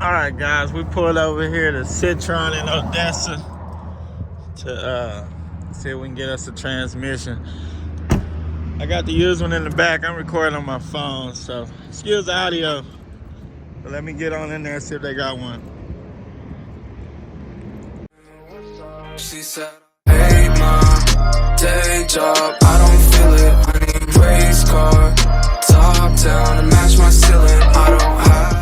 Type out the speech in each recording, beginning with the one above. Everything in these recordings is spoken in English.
All right, guys, we pulled over here to Citron in Odessa to see if we can get us a transmission. I got the used one in the back. I'm recording on my phone, so excuse the audio. But let me get on in there and see if they got one. She said, hey mom, day job, I don't feel it. I need race car, top down to match my ceiling. I don't have none.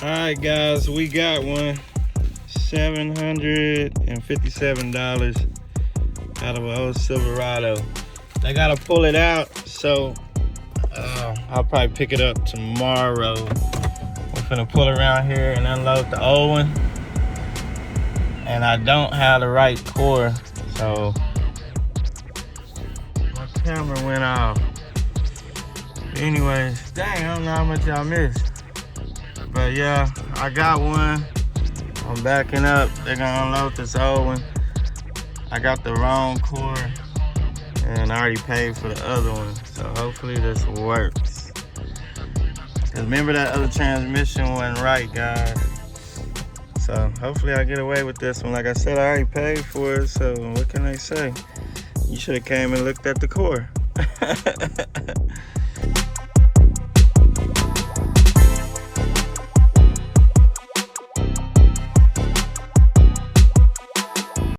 All right, guys, we got one. $757 out of an old Silverado. They gotta pull it out, so I'll probably pick it up tomorrow. We're finna pull around here and unload the old one. And I don't have the right core, so my camera went off. Anyways, dang, I don't know how much y'all missed. But yeah, I got one. I'm backing up. They're gonna unload this old one. I got the wrong core and I already paid for the other one. So hopefully this works. Cause remember that other transmission wasn't right, guys. So hopefully I get away with this one. Like I said, I already paid for it, so what can I say? You should have came and looked at the core.